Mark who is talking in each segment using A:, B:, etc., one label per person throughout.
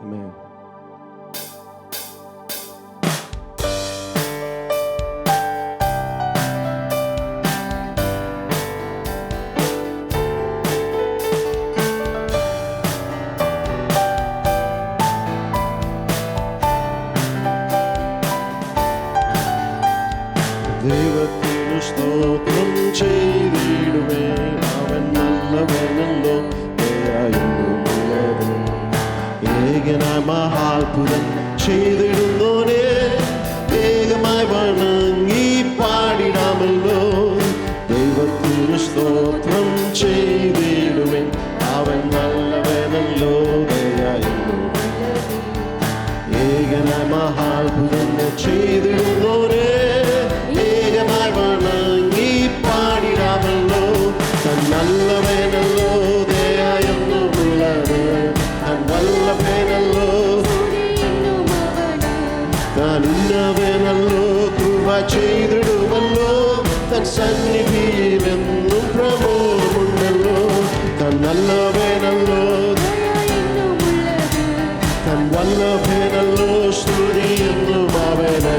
A: Amen. ദൈവത്തിനു സ്തോത്രം ചെയ്തിടുമേ, അവൻ നല്ലവനല്ലോ, ദയാലുള്ളത്. ഏകനായ മഹാത്ഭുതം ചെയ്തിടുന്നോനെ വേഗമായി വണങ്ങി പാടിടാമല്ലോ. ദൈവത്തിനു സ്തോത്രം ചെയ്തിടുമേ, അവൻ നല്ലവനല്ലോ, ദയാലുള്ളത്. ഏകനായ മഹാത്ഭുതം ചെയ്തിടുന്നോനെ നല്ലവനല്ലോ, ദയായെന്നുമുള്ളത്. നല്ലവനല്ലോ, താൻ ഉന്നതനല്ലോ, കൃപ ചെയ്തിടുമല്ലോ. തൻ സന്നിധിയിലെന്നും പ്രമോദമുണ്ടല്ലോ. താൻ നല്ലവനല്ലോ, താൻ വല്ലഭനല്ലോ, സ്തുതിയെന്നും അവന്.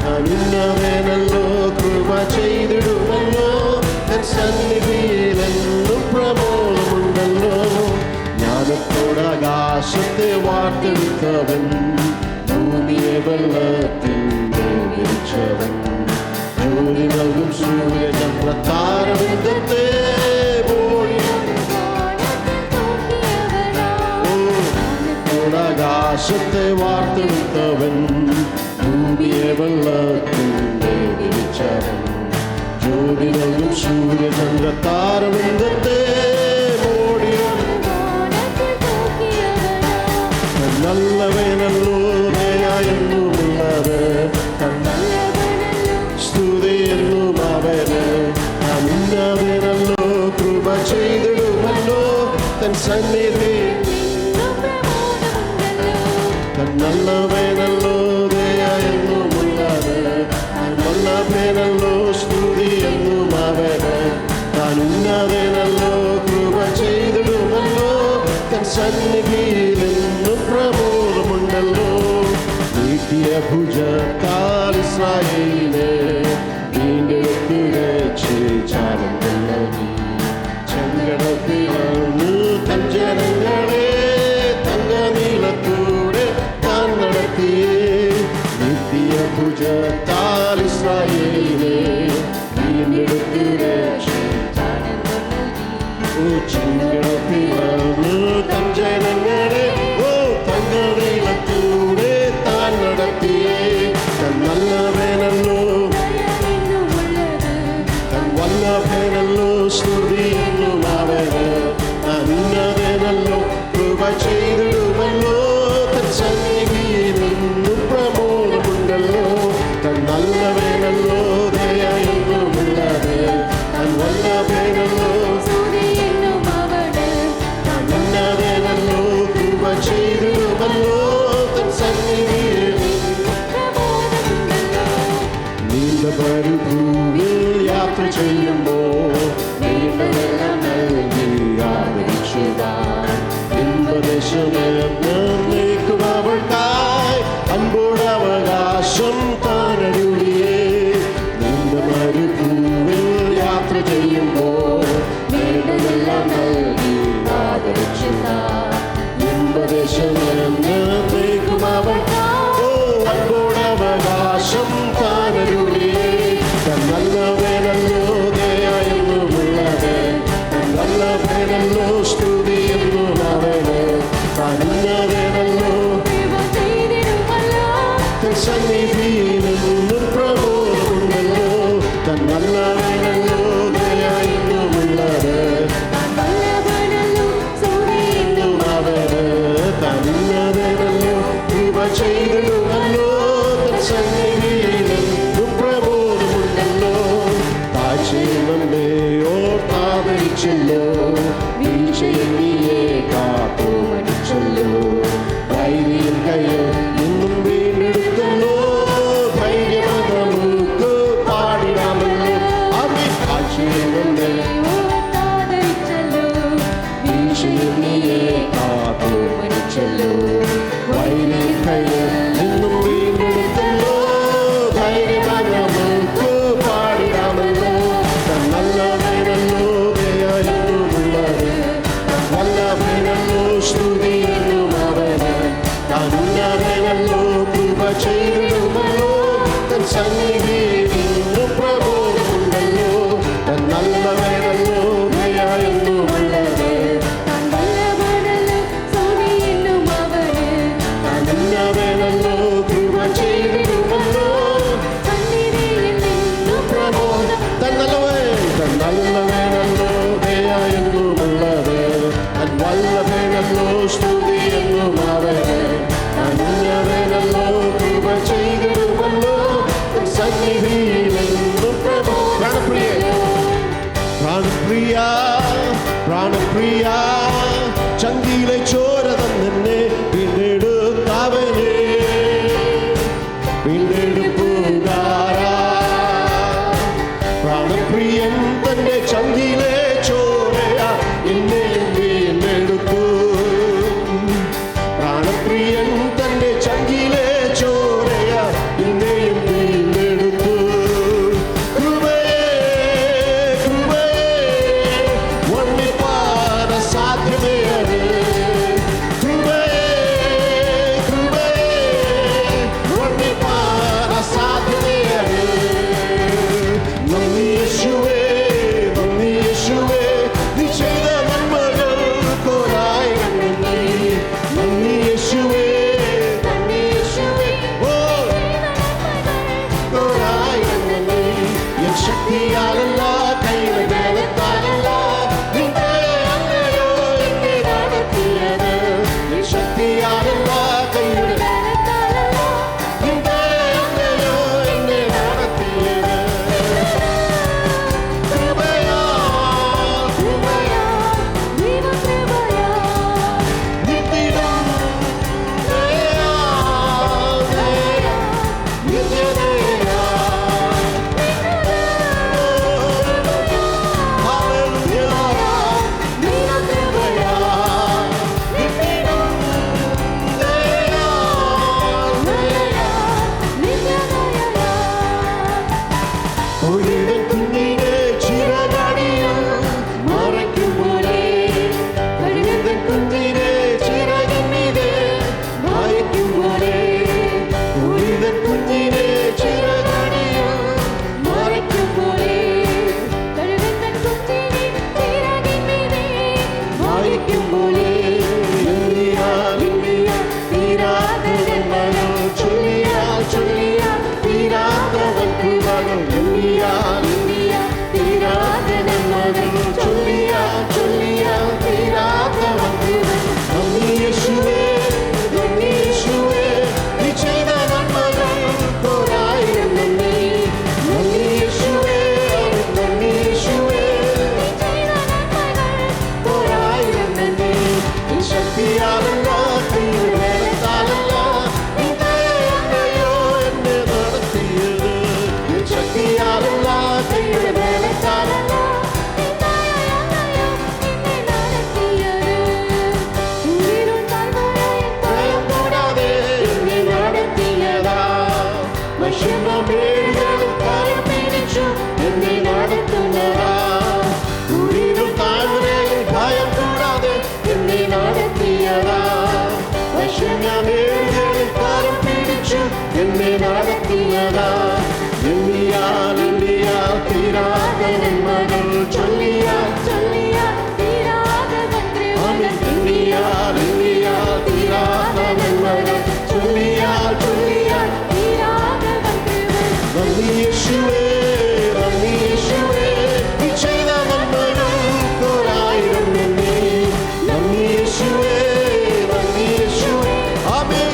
A: താൻ ഉന്നതനല്ലോ, കൃപ ചെയ്തിടുമല്ലോ. തൻ സന്നിധിയിലെന്നും പ്രമോദമുണ്ടല്ലോ. ജ്ഞാനത്തോടാകാശത്തെ വാർത്തെടുത്തവൻ, ഭൂമിയെ വെള്ളത്തിൽ വിരിച്ചവൻ. ജ്യോതി നൽകും സൂര്യചന്ദ്രതാരവൃന്ദത്തെ ോടാകാശത്തെ വാർത്തെടുത്തവൻ, ഭൂമിയെ വെള്ളത്തിൽ വിരിച്ചവൻ. ജ്യോതി നൽകും സൂര്യചന്ദ്രതാരവൃന്ദത്തെ നല്ലവനല്ലോ, ദയായെന്നുമുള്ളത്. സ്തുതിയെന്നും അവന്. ഉന്നതനല്ലോ, കൃപ ചെയ്തിടുമല്ലോ. തൻ സന്നിധി നല്ലവനല്ലോ, ദയായെന്നുമുള്ളത്. വല്ലഭനല്ലോ, സ്തുതിയെന്നും അവന്. താൻ ഉന്നതനല്ലോ, കൃപ ചെയ്തിടുമല്ലോ. തൻ സന്നിധിയിലെന്നും പ്രമോദമുണ്ടല്ലോ. നീട്ടിയ ഭുജത്താൽ ഇസ്രായേലിനെ വീണ്ടെടുത്തു രക്ഷിച്ചാലും ചെങ്കടലിൽനിന്ന് തൻ ജനങ്ങളെ തങ്കനീളത്തൂടെ താൻ നടത്തിയേ. നീട്ടിയ ഭുജത്താൽ ഇസ്രായേലിനെ വീണ്ടെടുത്തു രക്ഷിച്ചാലും ചെങ്കടലിൽനിന്ന് തൻ ജനങ്ങളെ തങ്കനീളത്തൂടെ താൻ നടത്തിയേ. തൻ നല്ലവനല്ലോ, തൻ വല്ലഭനല്ലോ, സ്തുതിയെന്നും അവന്. ഉന്നതനല്ലോ, കൃപ ചെയ്തിടുമല്ലോ. തൻ സന്നിധിയിലെന്നും പ്രമോദമുണ്ടല്ലോ. തൻ നല്ലവനല്ലോ, ദയായെന്നുമുള്ളത്. തൻ വല്ലഭനല്ലോ, ഉന്നതനല്ലോ, കൃപ ചെയ്തിടുമല്ലോ. തൻ സന്നിധിയിൽ നീണ്ട മരുഭൂമിയിൽ യാത്ര ചെയ്യുമ്പോൾ നീണ്ടതെല്ലാം നൽകി ആദരിച്ചതായി. ഇമ്പദേശമെന്നേക്കും അവൾക്കായി അൻപോടവകാശം താനരുളിയേ. നീണ്ട മരുഭൂമിയിൽ യാത്ര ചെയ്യുമ്പോൾ നീണ്ടതെല്ലാം നൽകി ആദരിച്ചതായി. ഇമ്പദേശമെന്നേക്കും അവൾക്കായി അൻപോടവകാശം താനരുളിയേ. തൻ നല്ലവനല്ലോ, ദയായെന്നുമുള്ളത്. തൻ വല്ലഭനല്ലോ, സ്തുതിയെന്നും അവന്. താൻ ഉന്നതനല്ലോ, തൻ സന്നിധിയിലെന്നും പ്രമോദമുണ്ടല്ലോ. തൻ നല്ലവനല്ലോ, ദയായെന്നുമുള്ളത്. അവന്. താൻ ഉന്നതനല്ലോ, കൃപ ചെയ്തിടുമല്ലോ. തൻ സന്നിധിയിലെന്നും പ്രമോദമുണ്ടല്ലോ. താഴ്ചയിലെ ഓർത്താദരിച്ചല്ലോ, വീഴ്ചയിൽ നീയെ കാത്തു മരിച്ചല്ലോ. ധൈര്യം കയ്യിൽ നിന്നും വീണ്ടെടുത്തല്ലോ. ധൈര്യമായി നമുക്ക് പാടിടാമല്ലോ. അവൻ താഴ്ചയിലെ വീഴ്ചയിൽ നീയെ കാത്തു മരിച്ചല്ലോ. ചെയ്തിടുമല്ലോ തൻ സന്നിധിയിൽ ഇന്നും പ്രബോധമുണ്ടല്ലോ തൻ നല്ല വേണല്ലോ ദയ എന്നുമുള്ളത് താൻ വല്ലഭനല്ലോ സ്തുതി എന്നും അവന് താൻ നല്ല വേണല്ലോ കൃപ ചെയ്തിടുമല്ലോ സന്നിധിയിൽ ഇന്നും പ്രബോധം തൻ നല്ല വേണല്ലോ ദയ എന്നുമുള്ളത് താൻ വല്ലഭനല്ലോ സ്തുതി എന്നും അവന് താൻ നല്ല വേണല്ലോ കൃപ ചെയ്തിടുമല്ലോ സന്നിധിയിൽ എന്നും പ്രാണപ്രിയ പ്രാണപ്രിയ ചങ്കിയിലെ ചോര തന്നെ വീണ്ടെടുത്തവനെ വീണ്ടെടുപ്പുകാരാ പ്രാണപ്രിയൻ തന്റെ ചങ്കിയിലെ ചോരയാ എന്നെ വീണ്ടെടുത്തു പ്രാണപ്രിയൻ തന്റെ ചങ്കിയിലെ ചോരയാ എന്നെയും വീണ്ടെടുത്തു കൃപയേ കൃപയേ വർണ്ണിപ്പാൻ അസാധ്യമേ അത് കൃപയേ കൃപയേ വർണ്ണിപ്പാൻ അസാധ്യമേ അത് നന്ദി യേശുവേ നന്ദി യേശുവേ നീ ചെയ്ത നന്മകൾക്കൊരായിരം നന്ദി നന്ദി യേശുവേ നന്ദി യേശുവേ ഓ ഒരായിരം നന്ദി എൻ ശക്തിയാലല്ല കൈയുടെ ബലത്താലല്ല നിന്റെ അല്ലയോ എന്നെ നടത്തിയത് എൻ ശക്തിയാലല്ല കൈയുടെ ബലത്താലല്ല നിന്റെ അല്ലയോ എന്നെ നടത്തിയത് കൃപയാ കൃപയാ ദൈവകൃപയാ നിത്യവും ദയയാ ദയയാ നിത്യദയയാ ഹല്ലേലൂയ ദൈവകൃപയാ നിത്യവും ദയയാ ദയയാ നിത്യദയയാ ഒരിടൻ കുഞ്ഞിനെ ചിറകടിയിൽ മറയ്ക്കുമ്പോലെ ഒരിടൻ കുഞ്ഞിനെ ചിറകിന്മീതെ മായ്ക്കുമ്പോലെ ഒരിടൻ കുഞ്ഞിനെ ചിറകടിയിൽ മറയ്ക്കുമ്പോലെ ഒരിടൻ കുഞ്ഞിനെ ചിറകിന്മീതെ മായ്ക്കുമ്പോലെ എണ്ണിയാൽ തീരാത്തവൻ മനം ചൊല്ലിയാൽ തീരാത്തവൻ കൃപകൾ എണ്ണിയാൽ തീരാത്തവൻ മനം ചൊല്ലിയാൽ തീരാത്തവൻ കൃപകൾ നന്ദി യേശുവേ നന്ദി യേശുവേ നീ ചെയ്ത നന്മകൾക്കൊരായിരം നന്ദി നന്ദി യേശുവേ നന്ദി യേശുവേ ഒരായിരം നന്ദി ഈ ശക്തിയാലല്ല കൈയുടെ ബലത്താലല്ല നിന്റെ അല്ലയോ എന്നെ നടത്തിയത് ഈ ശക്തിയാലല്ല കൈയുടെ ബലത്താലല്ല ഭയം കൂടാതെ എന്നെ നടത്തിയതാ വിഷമമേടുകളും കരം പിടിച്ചു എന്നെ നടത്തുന്നതാ ഉയരും താഴ്വരയിൽ ഭയം കൂടാതെ എന്നെ നടത്തിയതാ വിഷമമേടുകളിൽ കരം പിടിച്ചു എന്നെ നടത്തിയതാ എണ്ണിയാൽ തീരാതെ നന്മകൾ ചൊല്ലിയാൽ എണ്ണിയാൽ തീരാതെ നന്മകൾ ചൊല്ലിയാൽ നന്ദി യേശുവേ നന്ദി യേശുവേ നീ ചെയ്ത നന്മകൾക്കൊരായിരം നന്ദി നന്ദി യേശുവേ ആമേൻ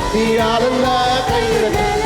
A: ശക്തിയാലല്ല കൈവിടൽ